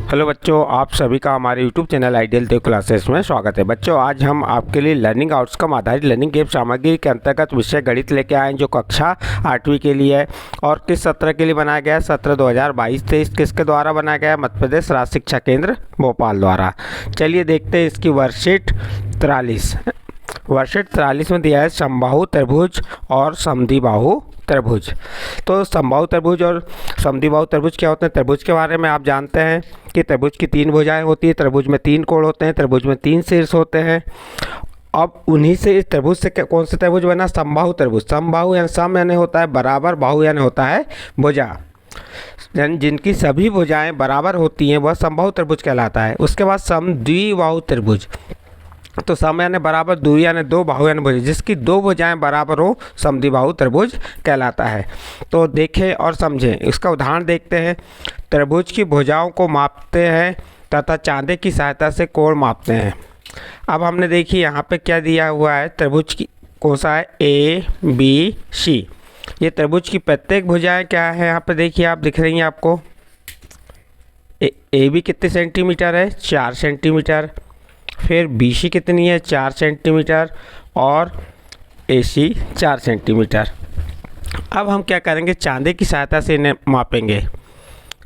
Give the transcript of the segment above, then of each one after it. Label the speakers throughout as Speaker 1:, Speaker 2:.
Speaker 1: Hello बच्चों, आप सभी का हमारे यूट्यूब चैनल आइडियल देव क्लासेस में स्वागत है। बच्चों, आज हम आपके लिए लर्निंग आउटकम आधारित लर्निंग गेम सामग्री के अंतर्गत विषय गणित लेके आए हैं, जो कक्षा 8वीं के लिए है और किस सत्र के लिए बनाया गया है। सत्र 2022-23 किसके द्वारा बनाया गया है? मध्य प्रदेश राज्य शिक्षा केंद्र भोपाल द्वारा। चलिए देखते हैं इसकी वर्कशीट 43। वर्कशीट 43 में दिया है समबाहु त्रिभुज और समद्विबाहु त्रिभुज। तो समबाहु त्रिभुज और समद्विबाहु त्रिभुज क्या होते हैं? त्रिभुज के बारे में आप जानते हैं कि त्रिभुज की 3 भुजाएं होती है, त्रिभुज में 3 कोण होते हैं, त्रिभुज में 3 शीर्ष होते हैं। अब उन्हीं से इस त्रिभुज से कौन सा त्रिभुज बना? समबाहु त्रिभुज। समबाहु यानी सम यानी होता है बराबर, बाहु यानी होता है भुजा, यानी जिनकी सभी भुजाएं बराबर होती हैं वह समबाहु त्रिभुज कहलाता है। उसके बाद समद्विबाहु त्रिभुज। तो सम यानी बराबर, द्वि यानी दो, बाहु यानी भुजा, जिसकी 2 भुजाएं बराबर हो समद्विबाहु त्रिभुज कहलाता है। तो देखें और समझें, इसका उदाहरण देखते हैं। त्रिभुज की भुजाओं को मापते हैं तथा चांदे की सहायता से कोण मापते हैं। अब हमने देखिए यहाँ पे क्या दिया हुआ है, त्रिभुज की कौन सा है? A B C. ये त्रिभुज की प्रत्येक भुजाएं क्या है? यहाँ पे देखिए, आप दिख रही हैं आपको। ए बी कितने सेंटीमीटर है? 4 सेंटीमीटर। फिर बी सी कितनी है? 4 सेंटीमीटर। और ए सी 4 सेंटीमीटर। अब हम क्या करेंगे? चांदे की सहायता से इन्हें मापेंगे।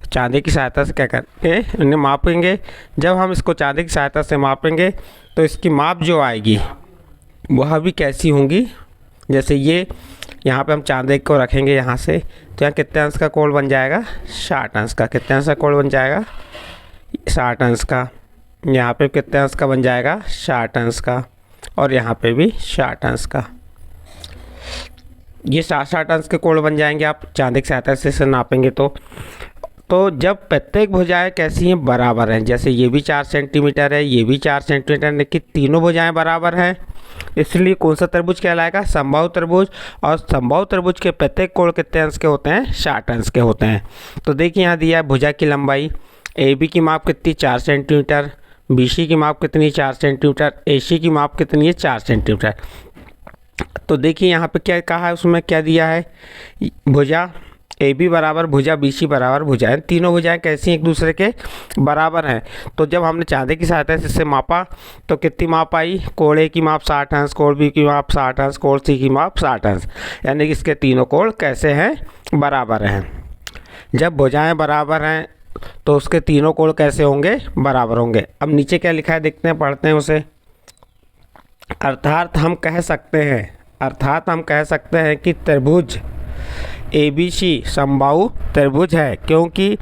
Speaker 1: चांदे की सहायता से क्या करेंगे? इन्हें मापेंगे। जब हम इसको चांदे की सहायता से मापेंगे तो इसकी माप जो आएगी वह भी कैसी होंगी? जैसे ये यहाँ पे हम चांदे को रखेंगे यहाँ से, तो यहाँ कितने अंश का कोण बन जाएगा? 60 अंश का। कितने अंश का कोण बन जाएगा? 60 अंश का। यहाँ पे कितने अंश का बन जाएगा? 60 अंश का। और यहाँ पे भी 60 अंश का। ये 60 अंश के कोण बन जाएंगे आप चांदे की सहायता से इसे नापेंगे तो जब प्रत्येक भुजाएं कैसी हैं? बराबर हैं। जैसे ये भी 4 सेंटीमीटर है, ये भी 4 सेंटीमीटर, लेकिन तीनों भुजाएं बराबर हैं, इसलिए कौन सा त्रिभुज कहलाएगा? समबाहु त्रिभुज। और समबाहु त्रिभुज के प्रत्येक कोण कितने अंश के होते हैं? 60 अंश के होते हैं। तो देखिए यहाँ दिया है भुजा की लंबाई। ए बी की माप कितनी? 4 सेंटीमीटर। बी सी की माप कितनी? 4 सेंटीमीटर। ए सी की माप कितनी है? 4 सेंटीमीटर। तो देखिए यहाँ पे क्या कहा है, उसमें क्या दिया है? भुजा ए बी बराबर भुजा बी सी बराबर भुजा है। तीनों भुजाएं कैसी एक दूसरे के बराबर हैं। तो जब हमने चांदे की सहायता से इसे मापा तो कितनी माप आई? कोण ए की माप 60 अंश, कोण बी की माप 60 अंश, कोण सी की माप 60 अंश। यानी कि इसके तीनों कोण कैसे हैं? बराबर हैं। जब भुजाएं बराबर हैं तो उसके तीनों कोण कैसे होंगे? बराबर होंगे। अब नीचे क्या लिखा है देखते हैं, पढ़ते हैं उसे। अर्थात हम कह सकते हैं कि त्रिभुज ए बी सी समबाहु त्रिभुज है, क्योंकि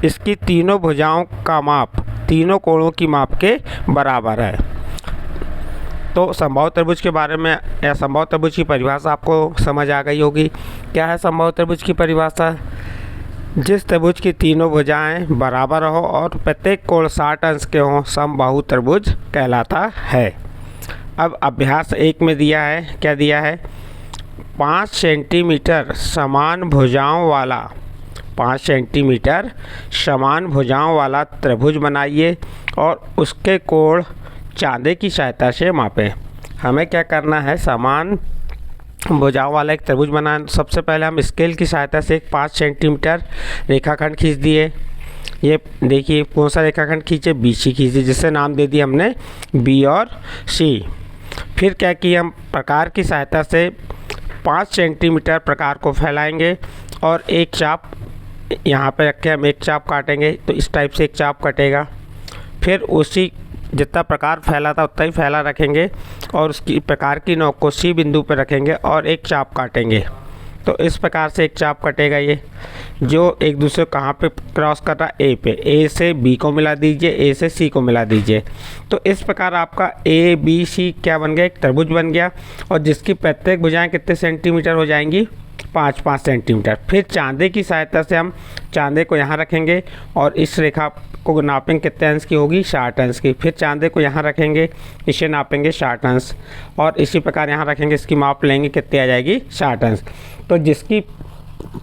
Speaker 1: इसकी तीनों भुजाओं का माप तीनों कोणों की माप के बराबर है। तो समबाहु त्रिभुज के बारे में या समबाहु त्रिभुज की परिभाषा आपको समझ आ गई होगी। क्या है समबाहु त्रिभुज की परिभाषा? जिस त्रिभुज की तीनों भुजाएं बराबर हो और प्रत्येक कोण 60 अंश के हों, समबाहु त्रिभुज कहलाता है। अब अभ्यास 1 में दिया है, क्या दिया है? 5 सेंटीमीटर समान भुजाओं वाला 5 सेंटीमीटर समान भुजाओं वाला त्रिभुज बनाइए और उसके कोण चांदे की सहायता से मापें। हमें क्या करना है? समान भुजाओं वाला एक त्रिभुज बनाना। सबसे पहले हम स्केल की सहायता से एक 5 सेंटीमीटर रेखाखंड खींच दिए। ये देखिए कौन सा रेखाखंड खींचे? बी सी खींचे, जिससे नाम दे दिया हमने बी और सी। फिर क्या किया? हम प्रकार की सहायता से 5 सेंटीमीटर प्रकार को फैलाएंगे और एक चाप यहाँ पे रख के हम एक चाप काटेंगे। तो इस टाइप से एक चाप कटेगा। फिर उसी जितना प्रकार फैला था उतना ही फैला रखेंगे और उसकी प्रकार की नोक को सी बिंदु पर रखेंगे और एक चाप काटेंगे। तो इस प्रकार से एक चाप कटेगा, ये जो एक दूसरे को कहाँ पे क्रॉस कर रहा है? ए पे। ए से बी को मिला दीजिए, ए से सी को मिला दीजिए। तो इस प्रकार आपका ए बी सी क्या बन गया? एक त्रिभुज बन गया। और जिसकी प्रत्येक भुजाएं कितने सेंटीमीटर हो जाएंगी? 5-5 सेंटीमीटर। फिर चांदे की सहायता से हम चांदे को यहाँ रखेंगे और इस रेखा को नापेंगे कितने अंश की होगी? 60 अंश की। फिर चांदे को यहाँ रखेंगे, इसे नापेंगे 60 अंश और इसी प्रकार यहाँ रखेंगे, इसकी माप लेंगे, कितनी आ जाएगी? 60 अंश। तो जिसकी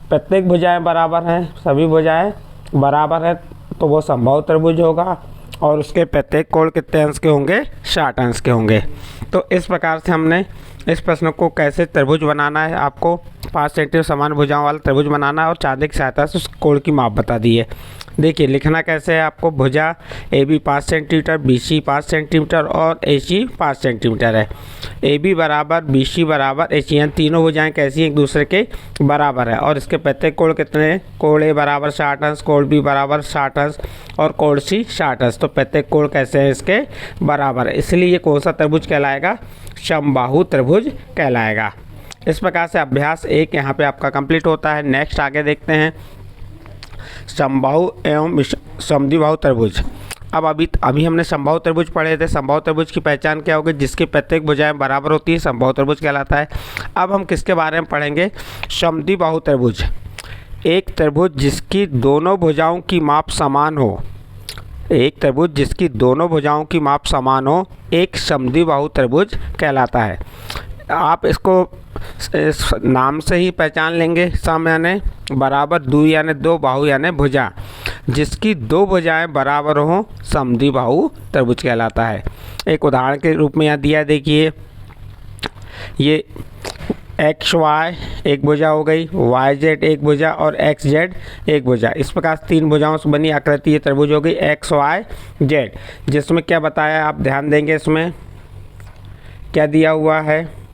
Speaker 1: प्रत्येक भुजाएं बराबर हैं, सभी भुजाएं बराबर हैं, तो वो समबाहु त्रिभुज होगा और उसके प्रत्येक कोण कितने अंश के होंगे? 60 अंश के होंगे। तो इस प्रकार से हमने इस प्रश्न को कैसे त्रिभुज बनाना है, आपको 5 सेंटीमीटर समान भुजाओं वाला त्रिभुज बनाना है और चांदे की सहायता से उस कोण की माप बता दी है। देखिए लिखना कैसे है आपको, भुजा A B 5 centimetre, B C 5 centimetre और ए सी 5 सेंटीमीटर है। ए बी बराबर बी सी बराबर ए सी, यानी तीनों भुजाएँ कैसी एक दूसरे के बराबर है। और इसके प्रत्येक कोण कितने, कोण ए बराबर 60 अंश, कोण बी बराबर 60 अंश और कोण सी 60 अंश। तो प्रत्येक कोण कैसे हैं इसके बराबर है, इसलिए ये कौन सा त्रिभुज कहलाएगा, समबाहु त्रिभुज कहलाएगा। इस प्रकार से अभ्यास 1 यहाँ पे आपका कंप्लीट होता है। नेक्स्ट आगे देखते हैं समबाहु एवं समद्विबाहु त्रिभुज। अब अभी हमने समबाहु त्रिभुज पढ़े थे। समबाहु त्रिभुज की पहचान क्या होगी, जिसकी प्रत्येक भुजाएं बराबर होती है, समबाहु त्रिभुज कहलाता है। अब हम किसके बारे में पढ़ेंगे, समद्विबाहु त्रिभुज। एक त्रिभुज जिसकी दोनों भुजाओं की माप समान हो, एक त्रिभुज जिसकी दोनों भुजाओं की माप समान हो, एक समद्विबाहु त्रिभुज कहलाता है। आप इसको इस नाम से ही पहचान लेंगे। सम यानी बराबर, द्वि यानी दो, बाहु यानी भुजा। जिसकी दो भुजाएं बराबर हों समद्विबाहु त्रिभुज कहलाता है। एक उदाहरण के रूप में यहाँ दिया है, देखिए ये एक्स वाई एक भुजा हो गई, वाई जेड एक भुजा और एक्स जेड एक भुजा। इस प्रकार से 3 भुजाओं से बनी आकृति ये त्रिभुज हो गई एक्स वाई जेड। जिसमें क्या बताया, आप ध्यान देंगे इसमें क्या दिया हुआ है,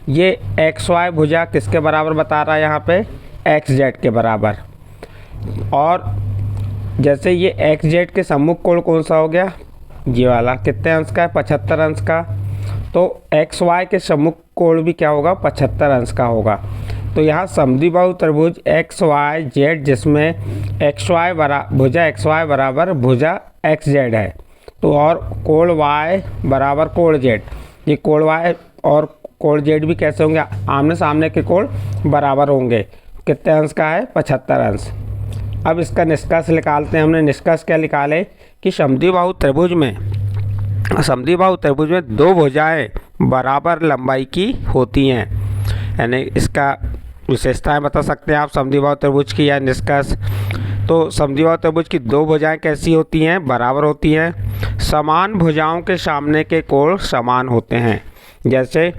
Speaker 1: ये एक्स वाई भुजा किसके बराबर बता रहा है यहाँ पे, एक्स जेड के बराबर। और जैसे ये एक्स जेड के सम्मुख कोण कौन सा हो गया, ये वाला कितने अंश का है, 75 अंश का। तो एक्स वाई के सम्मुख कोण भी क्या होगा, 75 अंश का होगा। तो यहाँ समद्विबाहु त्रिभुज एक्स वाई जेड, जिसमें एक्स वाई भुजा एक्स वाई बराबर भुजा एक्स जेड है, तो और कोण वाई बराबर कोण जेड। ये कोण वाई और कोण जेड भी कैसे होंगे, आमने सामने के कोण बराबर होंगे। कितने अंश का है, 75 अंश। अब इसका निष्कर्ष निकालते हैं। हमने निष्कर्ष क्या निकाले कि समद्विबाहु त्रिभुज में दो भुजाएं बराबर लंबाई की होती हैं, यानी इसका विशेषताएं बता सकते हैं आप समद्विबाहु त्रिभुज की या निष्कर्ष। तो समद्विबाहु त्रिभुज की दो भुजाएं कैसी होती हैं, बराबर होती हैं। समान भुजाओं के सामने के कोण समान होते हैं। जैसे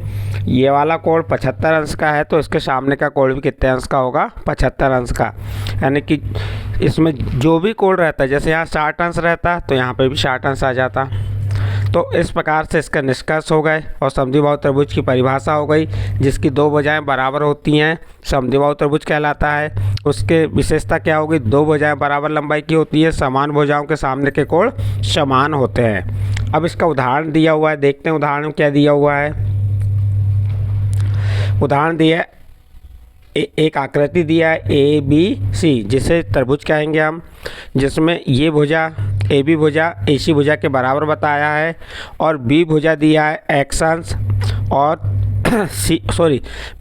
Speaker 1: ये वाला कोण 75 अंश का है, तो इसके सामने का कोण भी कितने अंश का होगा, 75 अंश का। यानी कि इसमें जो भी कोण रहता है, जैसे यहाँ 60 अंश रहता तो यहाँ पे भी 60 अंश आ जाता। तो इस प्रकार से इसका निष्कर्ष हो गए और समद्विबाहु त्रिभुज की परिभाषा हो गई। जिसकी दो भुजाएं बराबर होती हैं समद्विबाहु त्रिभुज कहलाता है। उसके विशेषता क्या होगी, दो भुजाएं बराबर लंबाई की होती है, समान भुजाओं के सामने के कोण समान होते हैं। अब इसका उदाहरण दिया हुआ है, देखते हैं उदाहरण में क्या दिया हुआ है। उदाहरण दिया है, एक आकृति दिया है ए बी सी, जिसे त्रिभुज कहेंगे हम, जिसमें ये भुजा ए बी भुजा ए सी भुजा के बराबर बताया है और बी भुजा दिया है एक्स अंश और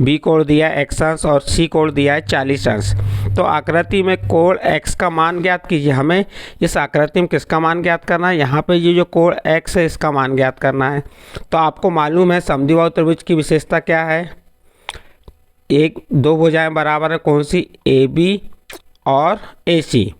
Speaker 1: बी कोण दिया है एक्स अंश और सी कोण दिया है 40 अंश। तो आकृति में कोण एक्स का मान ज्ञात कीजिए। हमें इस आकृति में किसका मान ज्ञात करना है, यहाँ पे ये जो कोण एक्स है इसका मान ज्ञात करना है। तो आपको मालूम है समद्विबाहु त्रिभुज की विशेषता क्या है, एक दो भुजाएं बराबर है, कौन सी, ए बी और ए सी।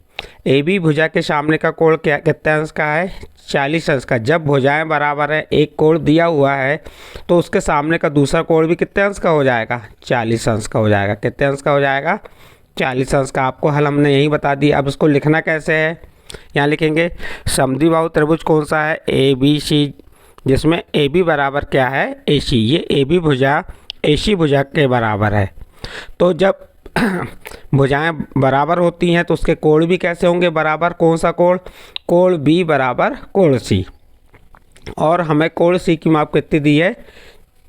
Speaker 1: ए बी भुजा के सामने का कोण क्या कितने अंश का है, 40 अंश का। जब भुजाएं बराबर है, एक कोण दिया हुआ है, तो उसके सामने का दूसरा कोण भी कितने अंश का हो जाएगा, 40 अंश का हो जाएगा। कितने अंश का हो जाएगा, 40 अंश का। आपको हल हमने यही बता दिया। अब इसको लिखना कैसे है, यहाँ लिखेंगे समद्विबाहु त्रिभुज कौन सा है, ए बी सी, जिसमें ए बी बराबर क्या है, ए सी। ये ए बी भुजा ए सी भुजा के बराबर है। तो जब भुजाएं बराबर होती हैं तो उसके कोण भी कैसे होंगे बराबर, कौन सा कोण, कोण बी बराबर कोण सी। और हमें कोण सी की माप कितनी दी है,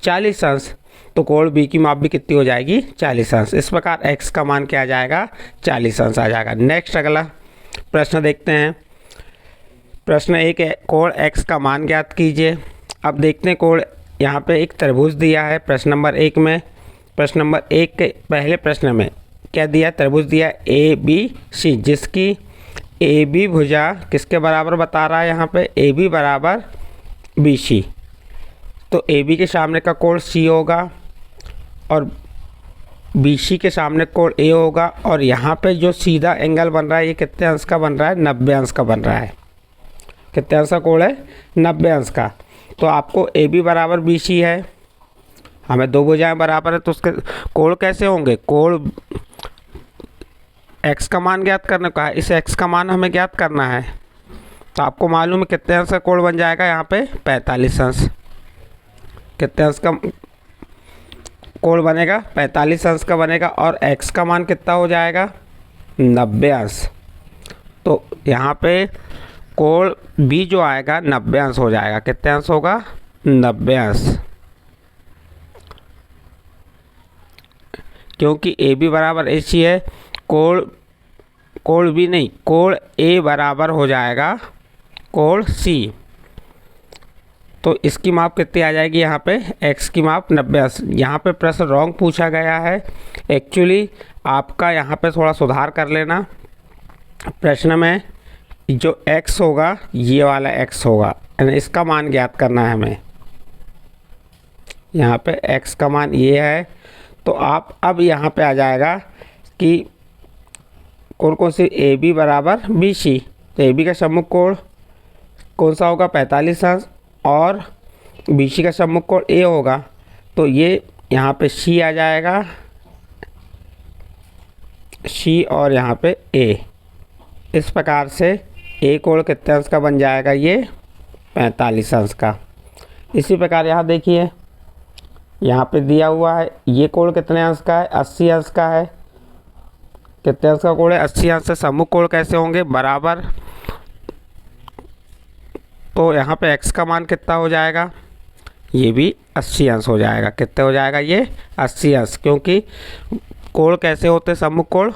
Speaker 1: 40 अंश। तो कोण बी की माप भी कितनी हो जाएगी, 40 अंश। इस प्रकार एक्स का मान क्या आ जाएगा, 40 अंश आ जाएगा। नेक्स्ट अगला प्रश्न देखते हैं। प्रश्न 1 है, कोण एक्स का मान ज्ञात कीजिए। अब देखते हैं कोण, यहाँ पे एक त्रिभुज दिया है प्रश्न नंबर 1 में। प्रश्न नंबर 1 के पहले प्रश्न में क्या दिया, त्रिभुज दिया ए बी सी, जिसकी ए बी भुजा किसके बराबर बता रहा है, यहाँ पे ए बी बराबर बी सी। तो ए बी के सामने का कोण सी होगा और बी सी के सामने कोण ए होगा। और यहाँ पे जो सीधा एंगल बन रहा है ये कितने अंश का बन रहा है, 90 अंश का बन रहा है। कितने अंश का कोण है, 90 अंश का। तो आपको ए बी बराबर बी सी है, हमें दो भुजाएं बराबर है, तो उसके कोण कैसे होंगे, कोण x का मान ज्ञात करने को है, इस x का मान हमें ज्ञात करना है। तो आपको मालूम है कितने अंश का कोण बन जाएगा यहाँ पे 45 अंश। कितने अंश का कोण बनेगा 45 अंश का बनेगा और x का मान कितना हो जाएगा 90 अंश। तो यहाँ पे कोण B जो आएगा 90 अंश हो जाएगा। कितने अंश होगा 90 अंश, क्योंकि ए बी बराबर AC है। कोण B नहीं, कोण A बराबर हो जाएगा कोण C। तो इसकी माप कितनी आ जाएगी यहाँ पे x की माप 90 अंश। यहाँ पे प्रश्न रॉन्ग पूछा गया है। एक्चुअली आपका यहाँ पे थोड़ा सुधार कर लेना। प्रश्न में जो x होगा ये वाला x होगा, यानी इसका मान ज्ञात करना है हमें। यहाँ पे x का मान ये है। तो आप अब यहाँ पे आ जाएगा कि कौन सी AB बराबर BC। तो AB का सम्मुख कोण कौन सा होगा 45 अंश और BC का सम्मुख कोण A होगा। तो ये यहाँ पे C आ जाएगा, C और यहाँ पे A। इस प्रकार से A कोण कितने अंश का बन जाएगा ये 45 अंश का। इसी प्रकार यहाँ देखिए, यहाँ पे दिया हुआ है ये कोण कितने अंश का है 80 अंश का है। कितने अंश का कोण है 80 अंश से सम्मुख कोण कैसे होंगे बराबर। तो यहाँ पे x का मान कितना हो जाएगा, ये भी 80 अंश हो जाएगा। कितने हो जाएगा ये 80 अंश, क्योंकि कोण कैसे होते हैं सम्मुख कोण,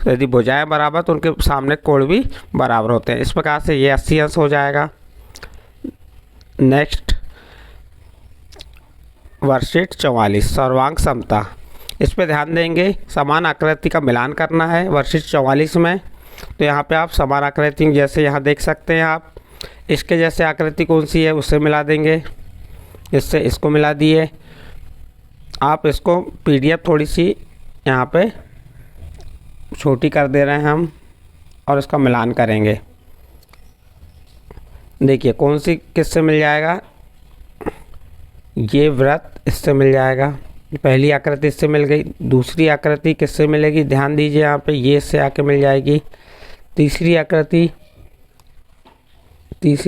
Speaker 1: यदि भुजाएं बराबर तो उनके सामने कोण भी बराबर होते हैं। इस प्रकार से ये 80 अंश हो जाएगा। नेक्स्ट वर्कशीट 44 सर्वांग समता। इस पे ध्यान देंगे, समान आकृति का मिलान करना है वर्कशीट 44 में। तो यहाँ पे आप समान आकृति जैसे यहाँ देख सकते हैं आप, इसके जैसे आकृति कौन सी है उससे मिला देंगे, इससे इसको मिला दिए। आप इसको PDF थोड़ी सी यहाँ पे छोटी कर दे रहे हैं हम और इसका मिलान करेंगे। देखिए कौन सी किससे मिल जाएगा, ये वृत्त इससे मिल जाएगा। पहली आकृति इससे मिल गई। दूसरी आकृति किससे मिलेगी, ध्यान दीजिए यहाँ पे ये इससे आके मिल जाएगी। तीसरी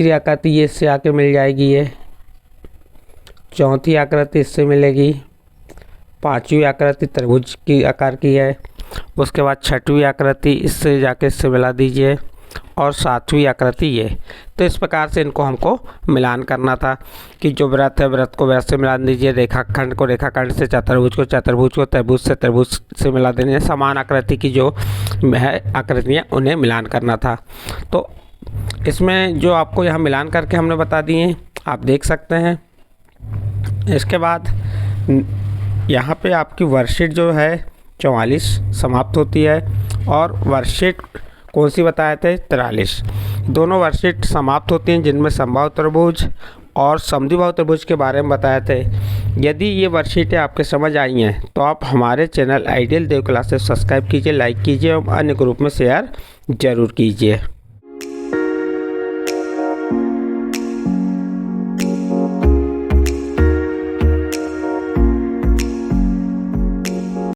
Speaker 1: आकृति ये इससे आके मिल जाएगी। ये चौथी आकृति इससे मिलेगी। पांचवी आकृति त्रिभुज की आकार की है। उसके बाद छठवीं आकृति इससे जाके इससे मिला दीजिए और सातवीं आकृति ये। तो इस प्रकार से इनको हमको मिलान करना था कि जो वृत्त है वृत्त को वृत्त से मिला दीजिए, रेखाखंड को रेखाखंड से, चतुर्भुज को चतुर्भुज को त्रिभुज से त्रिभुज से मिला देने, समान आकृति की जो है आकृतियाँ उन्हें मिलान करना था। तो इसमें जो आपको यहाँ मिलान करके हमने बता दिए आप देख सकते हैं। इसके बाद यहाँ पे आपकी वर्कशीट जो है 44 समाप्त होती है और वर्कशीट कौन सी बताए थे 43। दोनों वर्कशीट समाप्त होती हैं जिनमें समबाहु त्रिभुज और समद्विबाहु त्रिभुज के बारे में बताए थे। यदि ये वर्कशीटें आपके समझ आई हैं तो आप हमारे चैनल आइडियल देव क्लासेस सब्सक्राइब कीजिए, लाइक कीजिए और अन्य ग्रुप में शेयर ज़रूर कीजिए।